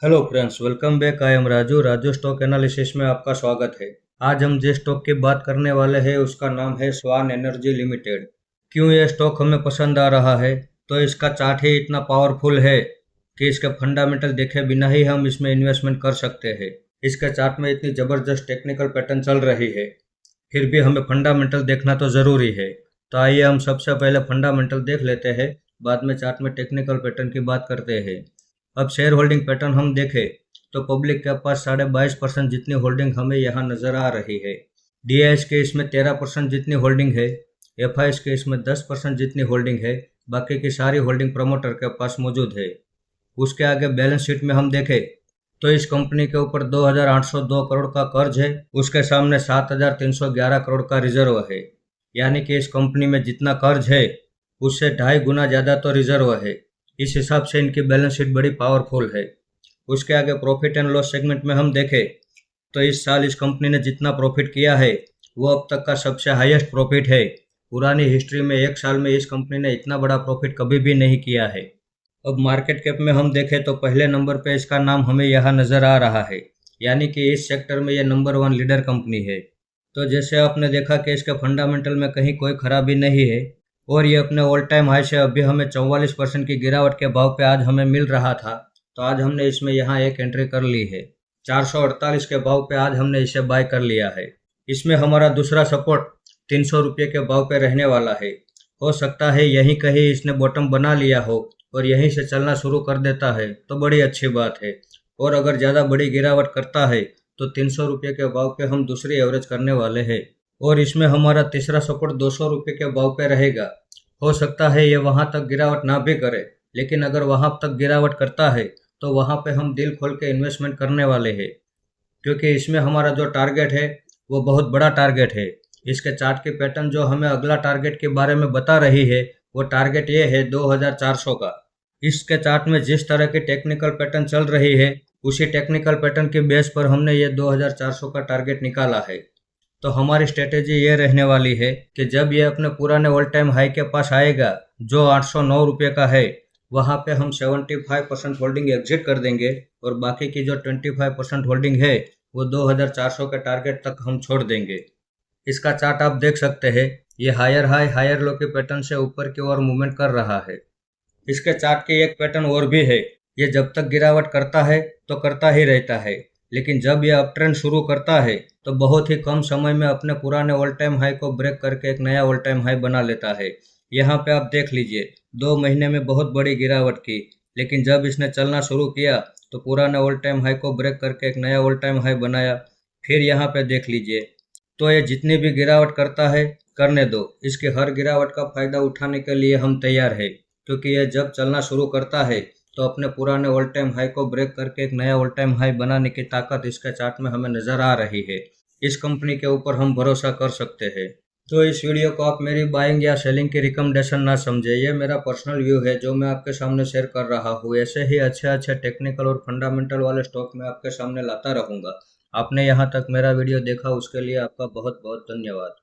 Hello friends, welcome back. I am Raju. Raju stock analysis में आपका स्वागत है। आज हम जिस स्टॉक की बात करने वाले हैं उसका नाम है स्वान एनर्जी लिमिटेड। क्यों ये स्टॉक हमें पसंद आ रहा है? तो इसका चार्ट ही इतना पावरफुल है कि इसके फंडामेंटल देखे बिना ही हम इसमें इन्वेस्टमेंट कर सकते हैं। इसके चार्ट में इतनी ज़बरदस्त टेक्निकल पैटर्न चल रही है, फिर भी हमें फंडामेंटल देखना तो ज़रूरी है। तो आइए हम सबसे पहले फंडामेंटल देख लेते हैं, बाद में चार्ट में टेक्निकल पैटर्न की बात करते हैं। अब शेयर होल्डिंग पैटर्न हम देखें तो पब्लिक के पास 22.5% जितनी होल्डिंग हमें यहाँ नजर आ रही है। डीआईएस के इसमें 13% जितनी होल्डिंग है। एफआईएस के इसमें 10% जितनी होल्डिंग है। बाकी की सारी होल्डिंग प्रमोटर के पास मौजूद है। उसके आगे बैलेंस शीट में हम देखें तो इस कंपनी के ऊपर 2,802 करोड़ का कर्ज है। उसके सामने 7,311 करोड़ का रिजर्व है। यानी कि इस कंपनी में जितना कर्ज है उससे 2.5 गुना ज़्यादा तो रिजर्व है। इस हिसाब से इनकी बैलेंस शीट बड़ी पावरफुल है। उसके आगे प्रॉफिट एंड लॉस सेगमेंट में हम देखें तो इस साल इस कंपनी ने जितना प्रॉफिट किया है वो अब तक का सबसे हाईएस्ट प्रॉफिट है। पुरानी हिस्ट्री में एक साल में इस कंपनी ने इतना बड़ा प्रॉफिट कभी भी नहीं किया है। अब मार्केट कैप में हम देखें तो पहले नंबर पे इसका नाम हमें यहाँ नज़र आ रहा है, यानी कि इस सेक्टर में ये नंबर 1 लीडर कंपनी है। तो जैसे आपने देखा कि इसके फंडामेंटल में कहीं कोई खराबी नहीं है और ये अपने ऑल टाइम हाई से अभी हमें 44% की गिरावट के भाव पे आज हमें मिल रहा था। तो आज हमने इसमें यहाँ एक एंट्री कर ली है। 448 के भाव पे आज हमने इसे बाय कर लिया है। इसमें हमारा दूसरा सपोर्ट 300 रुपये के भाव पे रहने वाला है। हो सकता है यहीं कहीं इसने बॉटम बना लिया हो और यहीं से चलना शुरू कर देता है तो बड़ी अच्छी बात है। और अगर ज़्यादा बड़ी गिरावट करता है तो 300 रुपये के भाव पे हम दूसरी एवरेज करने वाले हैं। और इसमें हमारा तीसरा सपोर्ट 200 रुपये के भाव पे रहेगा। हो सकता है ये वहाँ तक गिरावट ना भी करे, लेकिन अगर वहाँ तक गिरावट करता है तो वहाँ पे हम दिल खोल के इन्वेस्टमेंट करने वाले हैं, क्योंकि इसमें हमारा जो टारगेट है वो बहुत बड़ा टारगेट है। इसके चार्ट की पैटर्न जो हमें अगला टारगेट के बारे में बता रही है वो टारगेट ये है 2400 का। इसके चार्ट में जिस तरह की टेक्निकल पैटर्न चल रही है उसी टेक्निकल पैटर्न के बेस पर हमने ये 2400 का टारगेट निकाला है। तो हमारी स्ट्रेटेजी ये रहने वाली है कि जब ये अपने पुराने ऑल टाइम हाई के पास आएगा जो 809 रुपये का है, वहाँ पे हम 75% होल्डिंग एग्जिट कर देंगे और बाकी की जो 25% होल्डिंग है वो 2400 के टारगेट तक हम छोड़ देंगे। इसका चार्ट आप देख सकते हैं, ये हायर हाई हायर लो के पैटर्न से ऊपर की ओर मूवमेंट कर रहा है। इसके चार्ट की एक पैटर्न और भी है, ये जब तक गिरावट करता है तो करता ही रहता है, लेकिन जब ये अप ट्रेंड शुरू करता है तो बहुत ही कम समय में अपने पुराने ऑल टाइम हाई को ब्रेक करके एक नया ऑल टाइम हाई बना लेता है। यहाँ पे आप देख लीजिए 2 महीने में बहुत बड़ी गिरावट की, लेकिन जब इसने चलना शुरू किया तो पुराने ऑल टाइम हाई को ब्रेक करके एक नया ऑल टाइम हाई बनाया। फिर यहाँ पे देख लीजिए, तो ये जितनी भी गिरावट करता है करने दो, इसकी हर गिरावट का फायदा उठाने के लिए हम तैयार है, क्योंकि ये जब चलना शुरू करता है तो अपने पुराने ऑल टाइम हाई को ब्रेक करके एक नया ऑल टाइम हाई बनाने की ताकत इसके चार्ट में हमें नज़र आ रही है। इस कंपनी के ऊपर हम भरोसा कर सकते हैं। तो इस वीडियो को आप मेरी बाइंग या सेलिंग की रिकमेंडेशन ना समझे, ये मेरा पर्सनल व्यू है जो मैं आपके सामने शेयर कर रहा हूँ। ऐसे ही अच्छे अच्छे टेक्निकल और फंडामेंटल वाले स्टॉक मैं आपके सामने लाता रहूँगा। आपने यहाँ तक मेरा वीडियो देखा उसके लिए आपका बहुत बहुत धन्यवाद।